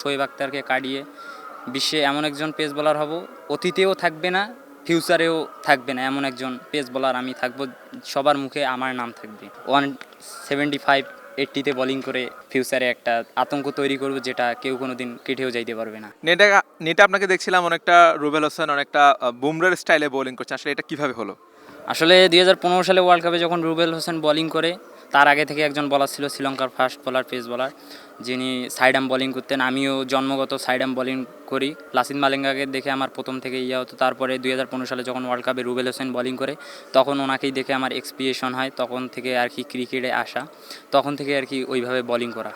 শোয়েব আক্তারকে কাটিয়ে বিশ্বে এমন একজন পেস বোলার হব, অতীতেও থাকবে না, ফিউচারেও থাকবে না এমন একজন পেস বোলার আমি থাকবো, সবার মুখে আমার নাম থাকবে। 175-80-তে বোলিং করে ফিউচারে একটা আতঙ্ক তৈরি করব, যেটা কেউ কোনো দিন কেটেও যাইতে পারবে না। নেটে আপনাকে দেখছিলাম অনেকটা রুবেল হোসেন অনেকটা বুমরার স্টাইলে বোলিং করছে, আসলে এটা কিভাবে হলো? আসলে 2015 সালে ওয়ার্ল্ড কাপে যখন রুবেল হোসেন বোলিং করে, তার আগে থেকে একজন বলার ছিল, শ্রীলঙ্কার ফার্স্ট বোলার, পেস বোলার, যিনি সাইড আর্ম বোলিং করতেন। আমিও জন্মগত সাইড আর্ম বোলিং করি। লাসিথ মালিঙ্গাকে দেখে আমার প্রথম থেকে হতো। তারপরে 2015 সালে যখন ওয়ার্ল্ড কাপে রুবেল হোসেন বোলিং করে, তখন ওনাকেই দেখে আমার এক্সপিরিয়েশন হয়। তখন থেকে আর কি ক্রিকেটে আসা, তখন থেকে আর কি ওইভাবে বোলিং করা।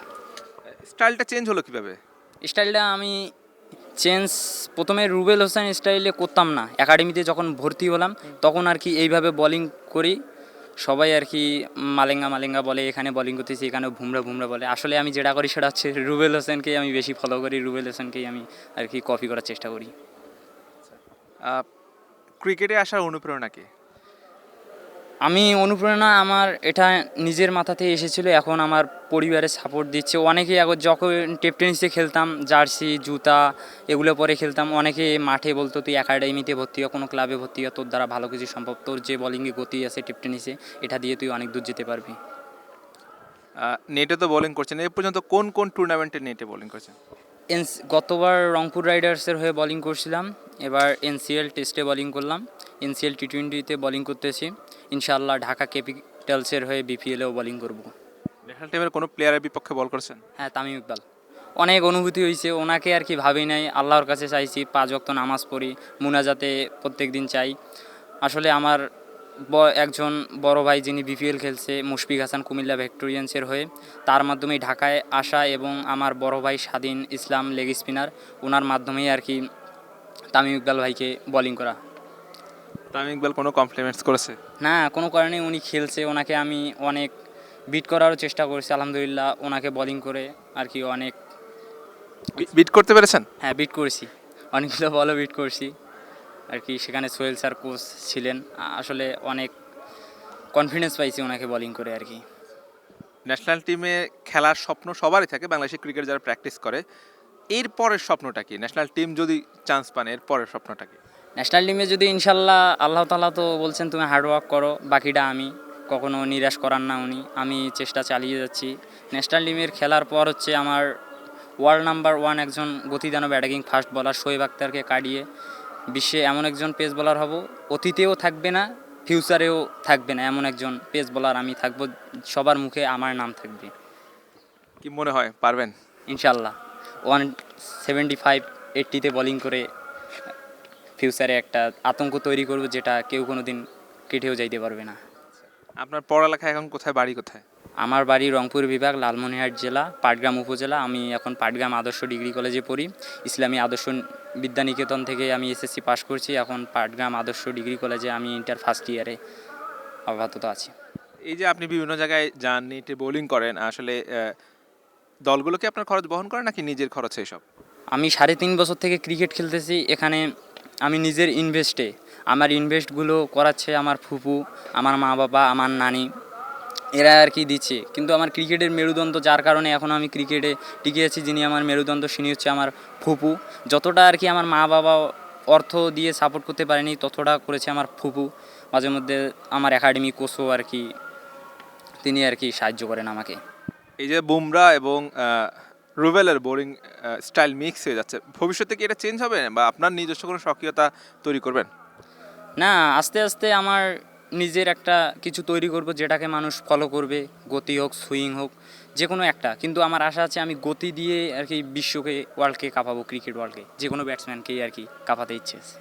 স্টাইলটা চেঞ্জ হলো কিভাবে? স্টাইলটা আমি চেঞ্জ প্রথমে রুবেল হোসেন স্টাইলে করতাম না। একাডেমিতে যখন ভর্তি হলাম তখন আর কি এইভাবে বোলিং করি। সবাই আর কি মালেঙ্গা মালেঙ্গা বলে, এখানে বোলিং করতেছি, এখানে ভুমরা ভুমরা বলে। আসলে আমি যেটা করি সেটা হচ্ছে রুবেল হোসেনকেই আমি বেশি ফলো করি, রুবেল হোসেনকেই আমি আর কি কপি করার চেষ্টা করি। ক্রিকেটে আসার অনুপ্রেরণা কি? আমি অনুপ্রেরণা আমার এটা নিজের মাথাতে এসেছিলো। এখন আমার পরিবারের সাপোর্ট দিচ্ছে অনেকেই। এখন যখন টেনিসে খেলতাম, জার্সি জুতা এগুলো পরে খেলতাম, অনেকে মাঠে বলতো তুই একাডেমিতে ভর্তি হ, কোনো ক্লাবে ভর্তি হ, তোর দ্বারা ভালো কিছু সম্ভব, তোর যে বোলিংয়ে গতি আছে টেনিসে, এটা দিয়ে তুই অনেক দূর যেতে পারবি। নেটে তো বোলিং করছেন, এ পর্যন্ত কোন কোন টুর্নামেন্টে নেটে বোলিং করছেন? গতবার রংপুর রাইডার্সের হয়ে বোলিং করছিলাম, এবার এনসিএল টেস্টে বোলিং করলাম, এনসিএল টি20তে বোলিং করতেছি। ইনশাআল্লাহ ঢাকা ক্যাপিটালসের হয়ে বিপিএলেও বোলিং করব। ন্যাশনাল টিমের কোনো প্লেয়ারের বিপক্ষে বল করছেন? হ্যাঁ, তামিম ইকবাল। অনেক অনুভূতি হয়েছে, ওনাকে আর কি ভাবি নাই, আল্লাহর কাছে চাইছি, 5 ওয়াক্ত নামাজ পড়ি, মুনাজাতে প্রত্যেক দিন চাই। আসলে আমার একজন বড় ভাই যিনি বিপিএল খেলছে, মুশফিক হাসান, কুমিল্লা ভিক্টোরিয়ান্সের হয়ে, তার মাধ্যমেই ঢাকায় আসা, এবং আমার বড় ভাই স্বাধীন ইসলাম লেগ স্পিনার, ওনার মাধ্যমেই আর কি তামিম ইকবাল ভাইকে বোলিং করা। তামিম ইকবাল কোনো কমপ্লিমেন্টস করেছে? না, কোনো কারণে উনি খেলছে, ওনাকে আমি অনেক বিট করারও চেষ্টা করছি। আলহামদুলিল্লাহ ওনাকে বোলিং করে আর কি অনেক বিট করতে পেরেছেন? হ্যাঁ, বিট করেছি, অনেকগুলো বলও বিট করছি আর কি। সেখানে সোহেল স্যার কোচ ছিলেন। আসলে অনেক কনফিডেন্স পাইছি ওনাকে বোলিং করে আর কি। ন্যাশনাল টিমে খেলার স্বপ্ন সবারই থাকে, বাংলাদেশের ক্রিকেট যারা প্র্যাকটিস করে। এর পরের স্বপ্নটা কি? ন্যাশনাল টিম যদি চান্স পান, এর পরের স্বপ্নটা কি? ন্যাশনাল টিমে যদি ইনশাল্লাহ, আল্লাহ তাআলা তো বলছেন তুমি হার্ডওয়ার্ক করো, বাকিটা আমি, কখনো নিরাশ করার না উনি, আমি চেষ্টা চালিয়ে যাচ্ছি। ন্যাশনাল টিমের খেলার পর হচ্ছে আমার ওয়ার্ল্ড নাম্বার 1 একজন গতিদানব অ্যাটাকিং ফাস্ট বোলার শোয়েব আক্তারকে কাটিয়ে বিশ্বে এমন একজন পেস বোলার হব, অতীতেও থাকবে না, ফিউচারেও থাকবে না এমন একজন পেস বোলার আমি থাকবো, সবার মুখে আমার নাম থাকবে। কি মনে হয় পারবেন? ইনশাল্লাহ 175-80-তে বোলিং করে ফিউচারে একটা আতঙ্ক তৈরি করব, যেটা কেউ কোনো দিন কেটেও যাইতে পারবে না। আপনার পড়ালেখা এখন কোথায়, বাড়ি কোথায়? আমার বাড়ি রংপুর বিভাগ, লালমনিরহাট জেলা, পাটগ্রাম উপজেলা। আমি এখন পাটগ্রাম আদর্শ ডিগ্রি কলেজে পড়ি। ইসলামী আদর্শ বিদ্যানিকেতন থেকে আমি এসএসসি পাস করছি। এখন পাটগ্রাম আদর্শ ডিগ্রি কলেজে আমি ইন্টার ফার্স্ট ইয়ারে আপাতত আছি। এই যে আপনি বিভিন্ন জায়গায় যান, নেটে বোলিং করেন, আসলে দলগুলোকে আপনার খরচ বহন করে নাকি নিজের খরচে এসব? আমি 3.5 বছর থেকে ক্রিকেট খেলতেছি এখানে। আমি নিজের ইনভেস্টে, আমার ইনভেস্টগুলো করাচ্ছে আমার ফুপু, আমার মা বাবা, আমার নানি, এরা আর কি দিচ্ছে। কিন্তু আমার ক্রিকেটের মেরুদণ্ড, যার কারণে এখন আমি ক্রিকেটে টিকে আছি, যিনি আমার মেরুদণ্ড তিনি হচ্ছে আমার ফুপু। যতটা আর কি আমার মা বাবা অর্থ দিয়ে সাপোর্ট করতে পারেনি, ততটা করেছে আমার ফুপু। মাঝে মধ্যে আমার একাডেমি কোচও আর কি, তিনি আর কি সাহায্য করেন আমাকে। এই যে বুমরা এবং রুবেলের বোলিং স্টাইল মিক্স হয়ে যাচ্ছে, ভবিষ্যতে কি এটা চেঞ্জ হবে, বা আপনার নিজস্ব কোনো স্বকীয়তা তৈরি করবেন? না, আস্তে আস্তে আমার নিজের একটা কিছু তৈরি করব, যেটাকে মানুষ ফলো করবে, গতি হোক, সুইং হোক, যে কোনো একটা। কিন্তু আমার আশা আছে আমি গতি দিয়ে আর কি বিশ্বকে, ওয়ার্ল্ডকে কাঁপাবো, ক্রিকেট ওয়ার্ল্ডকে, যে কোনো ব্যাটসম্যানকেই আর কি কাঁপাতে ইচ্ছে আছে।